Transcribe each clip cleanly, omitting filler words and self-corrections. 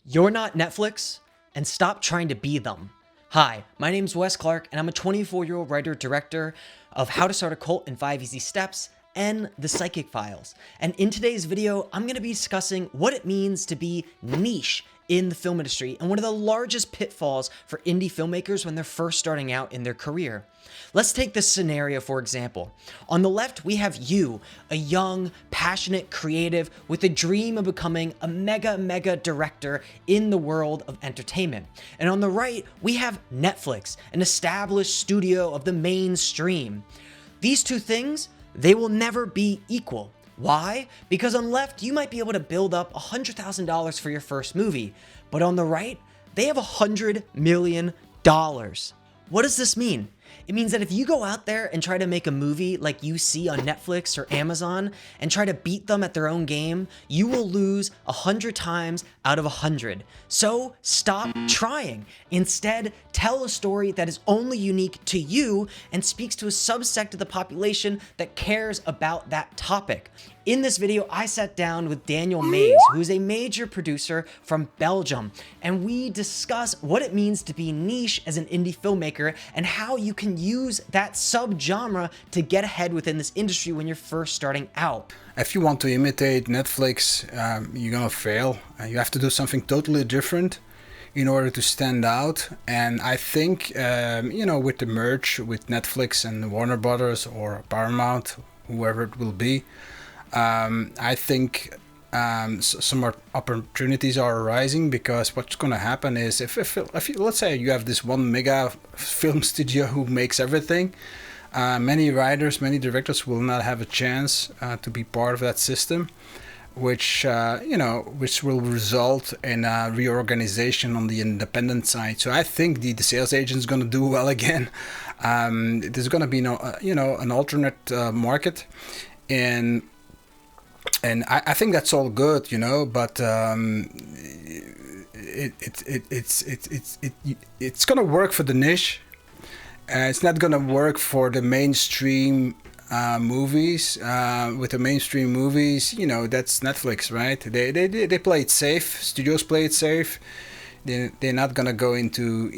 You're not Netflix, and stop trying to be them. Hi, my name's Wes Clark, and I'm a 24-year-old writer-director of How to Start a Cult in 5 Easy Steps and The Psychic Files. And in today's video, I'm going to be discussing what it means to be niche in the film industry and one of the largest pitfalls for indie filmmakers when they're first starting out in their career. Let's take this scenario for example. On the left, we have you, a young, passionate creative with a dream of becoming a mega director in the world of entertainment. And on the right, we have Netflix, an established studio of the mainstream. These two things, they will never be equal. Why? Because on left, you might be able to build up $100,000 for your first movie, but on the right, they have $100 million. What does this mean? It means that if you go out there and try to make a movie like you see on Netflix or Amazon and try to beat them at their own game, you will lose 100 times out of 100. So stop trying. Instead, tell a story that is only unique to you and speaks to a subsect of the population that cares about that topic. In this video, I sat down with Daniel Mays, who is a major producer from Belgium, and we discuss what it means to be niche as an indie filmmaker and how you can use that subgenre to get ahead within this industry when you're first starting out. If you want to imitate Netflix, you're gonna fail. You have to do something totally different in order to stand out. And I think, with the merge with Netflix and Warner Brothers or Paramount, whoever it will be, I think some more opportunities are arising, because what's going to happen is if you, let's say you have this one mega film studio who makes everything, many writers, many directors will not have a chance to be part of that system, which will result in a reorganization on the independent side. So I think the sales agent's going to do well again. There's going to be an alternate market, and I think that's all good, but it's gonna work for the niche. It's not gonna work for the mainstream movies. With the mainstream movies, that's Netflix, right? They play it safe. Studios play it safe. They're not gonna go into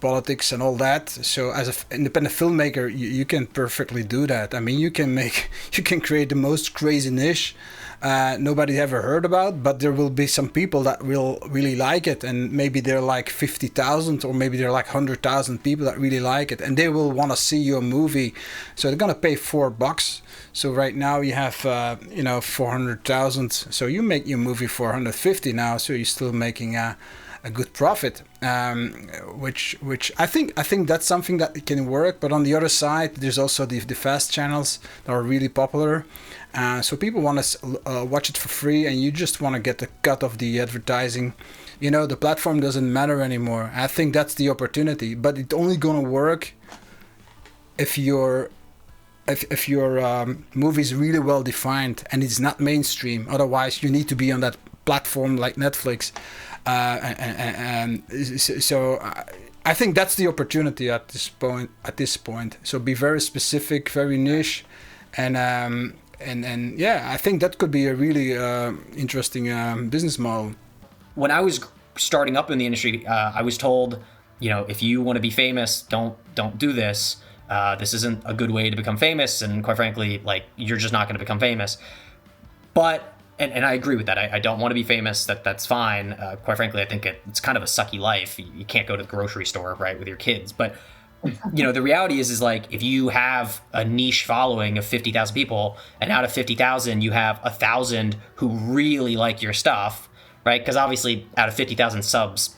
politics and all that. So as an independent filmmaker, you can perfectly do that. I mean, you can create the most crazy niche nobody ever heard about, but there will be some people that will really like it, and maybe they're like 50,000 or maybe they're like 100,000 people that really like it, and they will want to see your movie, so they're gonna pay $4. So right now you have 400,000, so you make your movie for 150 now, so you're still making a good profit, which I think that's something that can work. But on the other side, there's also the fast channels that are really popular, so people want to watch it for free, and you just want to get the cut of the advertising. The platform doesn't matter anymore. I think that's the opportunity, but it's only gonna work if your movie is really well defined and it's not mainstream. Otherwise, you need to be on that platform like Netflix. So I think that's the opportunity at this point. So be very specific, very niche, and I think that could be a really interesting business model. When I was starting up in the industry, I was told, if you want to be famous, don't do this. This isn't a good way to become famous, and quite frankly, you're just not going to become famous. But And I agree with that. I don't want to be famous. That's fine. Quite frankly, I think it's kind of a sucky life. You can't go to the grocery store, right, with your kids. But, the reality is if you have a niche following of 50,000 people, and out of 50,000, you have 1,000 who really like your stuff, right? Because obviously, out of 50,000 subs,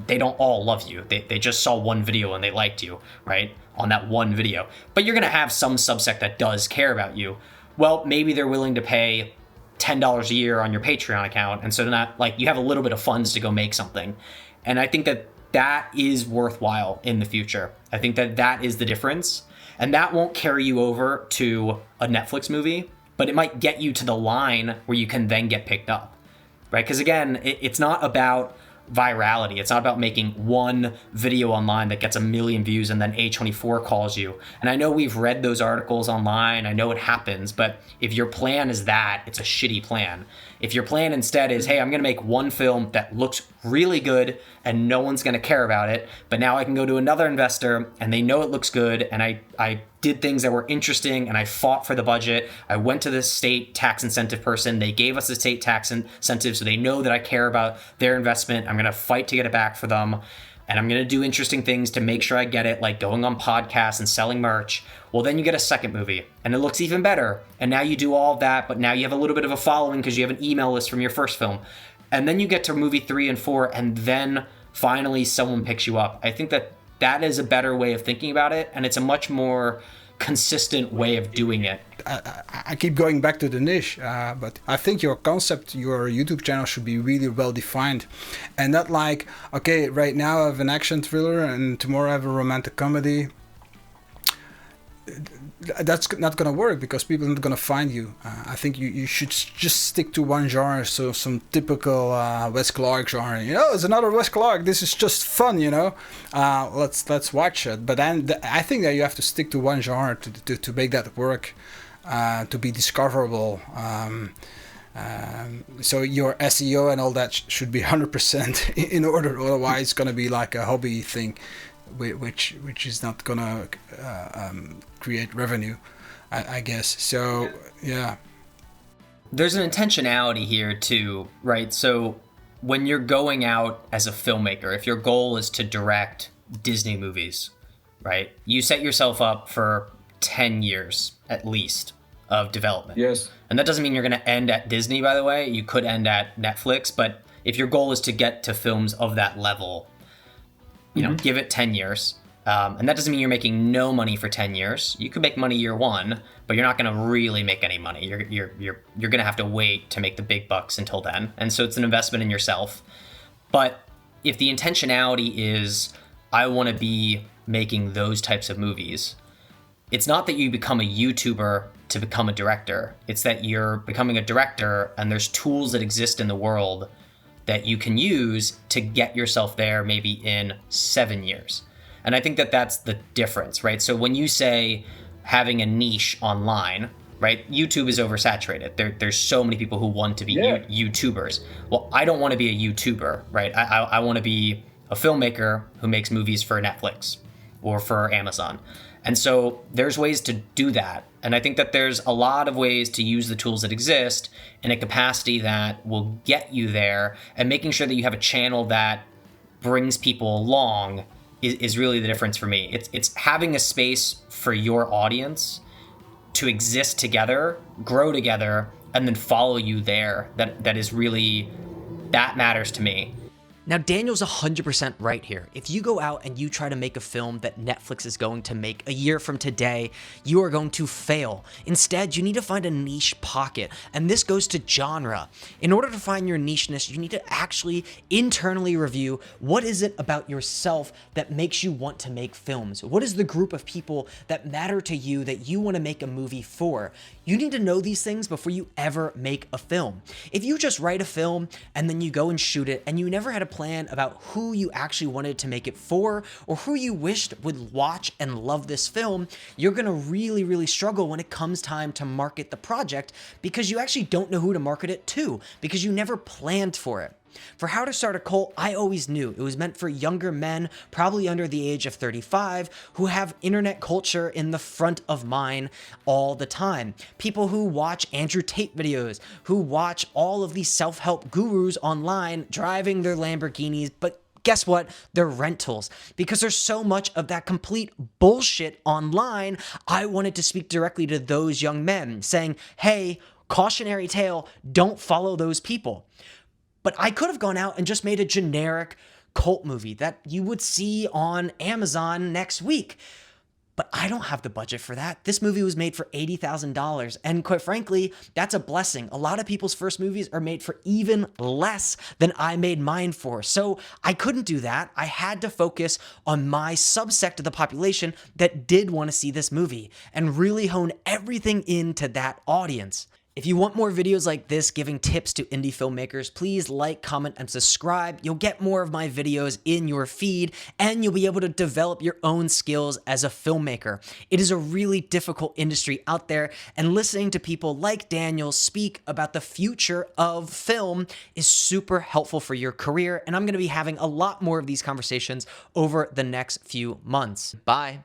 they don't all love you. They just saw one video and they liked you, right, on that one video. But you're going to have some subsect that does care about you. Well, maybe they're willing to pay $10 a year on your Patreon account, and so not you have a little bit of funds to go make something. And I think that is worthwhile in the future. I think that is the difference, and that won't carry you over to a Netflix movie, but it might get you to the line where you can then get picked up, right? Because again, it's not about virality. It's not about making one video online that gets 1 million views and then A24 calls you. And I know we've read those articles online. I know it happens, but if your plan is that, it's a shitty plan. If your plan instead is, hey, I'm going to make one film that looks really good and no one's going to care about it, but now I can go to another investor and they know it looks good, and I did things that were interesting and I fought for the budget. I went to the state tax incentive person. They gave us the state tax incentive, so they know that I care about their investment. I'm going to fight to get it back for them. And I'm going to do interesting things to make sure I get it, like going on podcasts and selling merch. Well, then you get a second movie and it looks even better. And now you do all of that, but now you have a little bit of a following because you have an email list from your first film. And then you get to movie 3 and 4, and then finally someone picks you up. I think that that is a better way of thinking about it. And it's a much more consistent way of doing it. I keep going back to the niche, but I think your concept, your YouTube channel should be really well defined, and not like, okay, right now I have an action thriller and tomorrow I have a romantic comedy. That's not going to work because people are not going to find you. I think you should just stick to one genre. So some typical Wes Clark genre. It's another Wes Clark. This is just fun. Let's watch it. But then I think that you have to stick to one genre to make that work, to be discoverable. So your SEO and all that should be 100% in order. Otherwise, it's going to be like a hobby thing, which is not gonna create revenue, I guess. So yeah, there's an intentionality here too, right? So when you're going out as a filmmaker, if your goal is to direct Disney movies, right, you set yourself up for 10 years at least of development. Yes. And that doesn't mean you're going to end at Disney, by the way. You could end at Netflix, but if your goal is to get to films of that level, give it 10 years. And that doesn't mean you're making no money for 10 years. You could make money year 1, but you're not going to really make any money. You're going to have to wait to make the big bucks until then. And so it's an investment in yourself. But if the intentionality is, I want to be making those types of movies, it's not that you become a YouTuber to become a director. It's that you're becoming a director and there's tools that exist in the world that you can use to get yourself there maybe in 7 years. And I think that that's the difference, right? So when you say having a niche online, right? YouTube is oversaturated. There's so many people who want to be YouTubers. Well, I don't want to be a YouTuber, right? I want to be a filmmaker who makes movies for Netflix or for Amazon. And so there's ways to do that. And I think that there's a lot of ways to use the tools that exist in a capacity that will get you there, and making sure that you have a channel that brings people along is really the difference for me. It's having a space for your audience to exist together, grow together, and then follow you there. That is really, that matters to me. Now, Daniel's 100% right here. If you go out and you try to make a film that Netflix is going to make a year from today, you are going to fail. Instead, you need to find a niche pocket, and this goes to genre. In order to find your nicheness, you need to actually internally review what is it about yourself that makes you want to make films? What is the group of people that matter to you that you want to make a movie for? You need to know these things before you ever make a film. If you just write a film and then you go and shoot it and you never had a plan about who you actually wanted to make it for or who you wished would watch and love this film, you're gonna really, really struggle when it comes time to market the project because you actually don't know who to market it to because you never planned for it. For How to Start a Cult, I always knew it was meant for younger men, probably under the age of 35, who have internet culture in the front of mind all the time. People who watch Andrew Tate videos, who watch all of these self-help gurus online driving their Lamborghinis, but guess what? They're rentals. Because there's so much of that complete bullshit online, I wanted to speak directly to those young men, saying, hey, cautionary tale, don't follow those people. But I could have gone out and just made a generic cult movie that you would see on Amazon next week. But I don't have the budget for that. This movie was made for $80,000. And quite frankly, that's a blessing. A lot of people's first movies are made for even less than I made mine for. So I couldn't do that. I had to focus on my subsect of the population that did want to see this movie and really hone everything into that audience. If you want more videos like this giving tips to indie filmmakers, please like, comment, and subscribe. You'll get more of my videos in your feed, and you'll be able to develop your own skills as a filmmaker. It is a really difficult industry out there, and listening to people like Daniel speak about the future of film is super helpful for your career, and I'm going to be having a lot more of these conversations over the next few months. Bye.